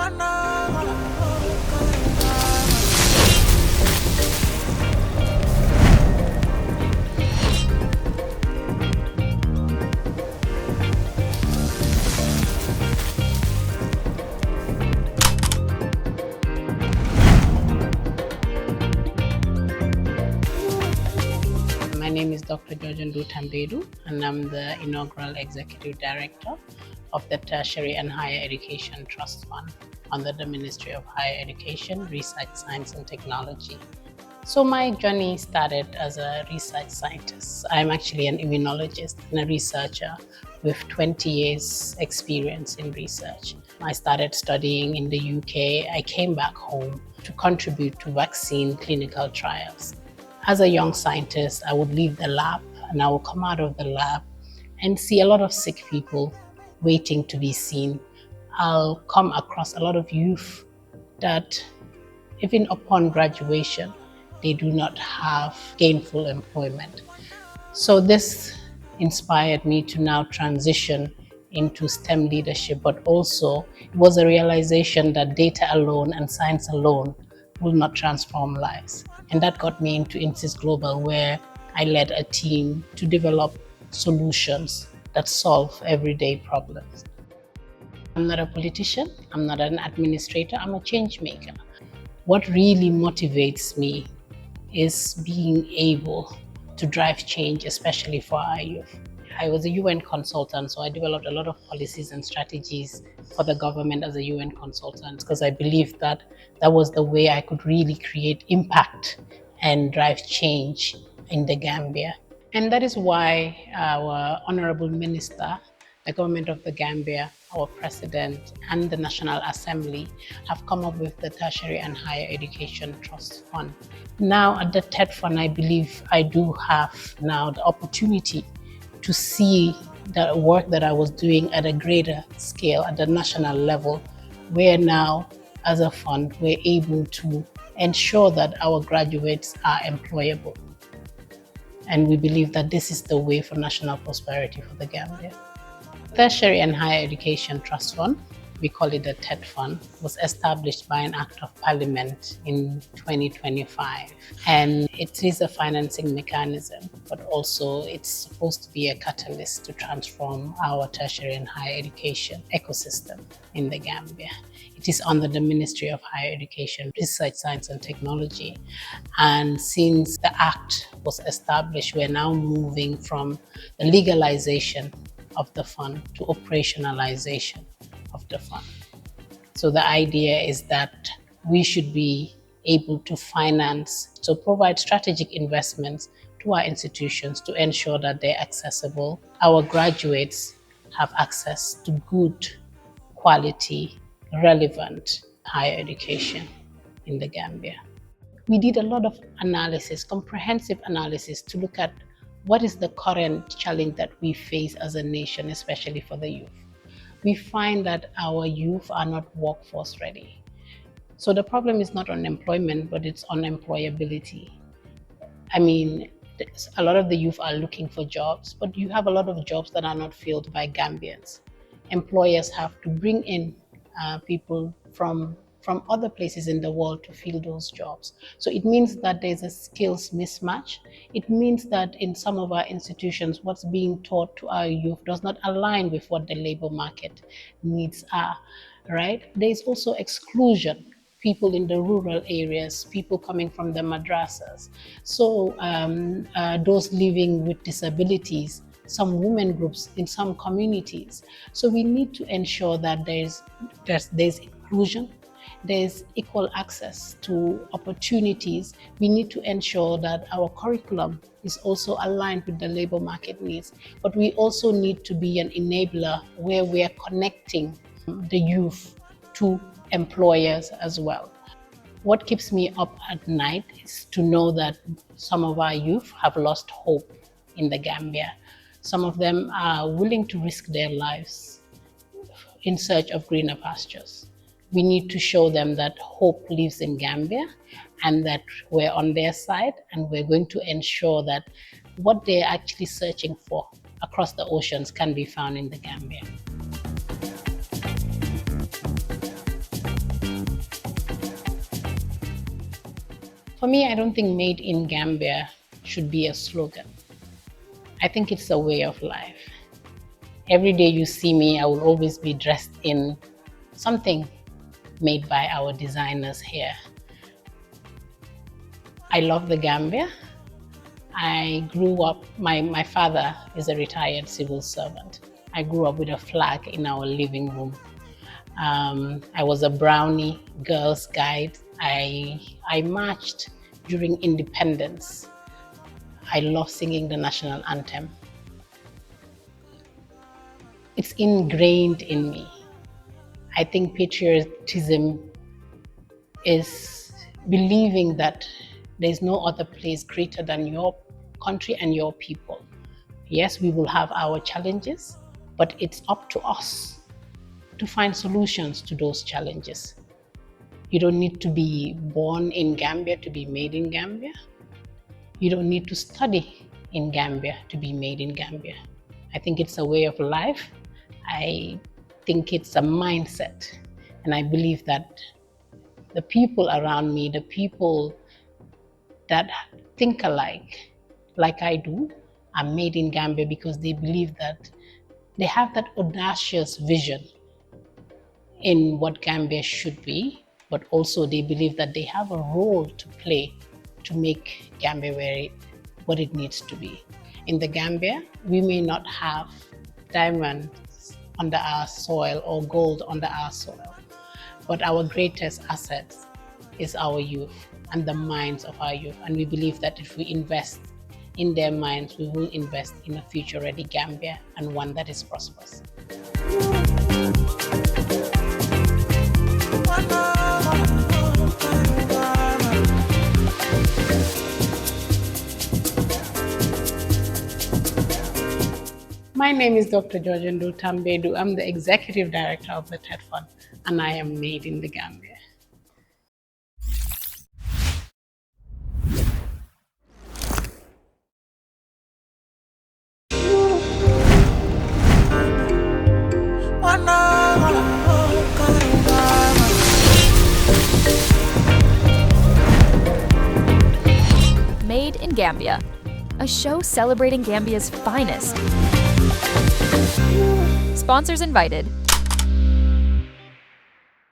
My name is Dr. Jorjoh Tambedou, and I'm the inaugural Executive Director of the Tertiary and Higher Education Trust Fund under the Ministry of Higher Education, Research, Science and Technology. So my journey started as a research scientist. I'm actually an immunologist and a researcher with 20 years experience in research. I started studying in the UK. I came back home to contribute to vaccine clinical trials. As a young scientist, I would leave the lab and I would come out of the lab and see a lot of sick people waiting to be seen. I'll come across a lot of youth that even upon graduation, they do not have gainful employment. So this inspired me to now transition into STEM leadership, but also it was a realization that data alone and science alone will not transform lives. And that got me into Insys Global, where I led a team to develop solutions that solve everyday problems. I'm not a politician, I'm not an administrator, I'm a change maker. What really motivates me is being able to drive change, especially for our youth. I was a UN consultant, so I developed a lot of policies and strategies for the government as a UN consultant, because I believed that that was the way I could really create impact and drive change in the Gambia. And that is why our Honorable Minister, the government of the Gambia, our president, and the National Assembly have come up with the Tertiary and Higher Education Trust Fund. Now at the THET Fund, I believe I do have now the opportunity to see the work that I was doing at a greater scale at the national level, where now as a fund, we're able to ensure that our graduates are employable. And we believe that this is the way for national prosperity for the Gambia. Tertiary and Higher Education Trust Fund, we call it the THET Fund, was established by an Act of Parliament in 2025. And it is a financing mechanism, but also it's supposed to be a catalyst to transform our tertiary and higher education ecosystem in the Gambia. It is under the Ministry of Higher Education, Research, Science and Technology. And since the Act was established, we're now moving from the legalization of the fund to operationalization of the fund. So the idea is that we should be able to finance, to provide strategic investments to our institutions to ensure that they're accessible. Our graduates have access to good quality, relevant higher education in the Gambia. We did a lot of analysis, comprehensive analysis, to look at what is the current challenge that we face as a nation, especially for the youth. We find that our youth are not workforce ready. So the problem is not unemployment, but it's unemployability. I mean, a lot of the youth are looking for jobs, but you have a lot of jobs that are not filled by Gambians. Employers have to bring in people from other places in the world to fill those jobs. So it means that there's a skills mismatch. It means that in some of our institutions, what's being taught to our youth does not align with what the labor market needs are, right? There's also exclusion. People in the rural areas, people coming from the madrasas. So those living with disabilities, some women groups in some communities. So we need to ensure that there's inclusion, there's equal access to opportunities. We need to ensure that our curriculum is also aligned with the labor market needs. But we also need to be an enabler where we are connecting the youth to employers as well. What keeps me up at night is to know that some of our youth have lost hope in the Gambia. Some of them are willing to risk their lives in search of greener pastures. We need to show them that hope lives in Gambia and that we're on their side, and we're going to ensure that what they're actually searching for across the oceans can be found in the Gambia. For me, I don't think made in Gambia should be a slogan. I think it's a way of life. Every day you see me, I will always be dressed in something made by our designers here. I love the Gambia. I grew up, my father is a retired civil servant. I grew up with a flag in our living room. I was a Brownie Girls Guide. I marched during independence. I love singing the national anthem. It's ingrained in me. I think patriotism is believing that there's no other place greater than your country and your people. Yes, we will have our challenges, but it's up to us to find solutions to those challenges. You don't need to be born in Gambia to be made in Gambia. You don't need to study in Gambia to be made in Gambia. I think it's a way of life. I think it's a mindset. And I believe that the people around me, the people that think alike, like I do, are made in Gambia because they believe that they have that audacious vision in what Gambia should be, but also they believe that they have a role to play to make Gambia what it needs to be. In the Gambia, we may not have diamonds under our soil or gold under our soil, but our greatest asset is our youth and the minds of our youth. And we believe that if we invest in their minds, we will invest in a future-ready Gambia and one that is prosperous. My name is Dr. Jorjoh Tambedou. I'm the Executive Director of the THET Fund, and I am made in the Gambia. Made in Gambia, a show celebrating Gambia's finest. Sponsors invited.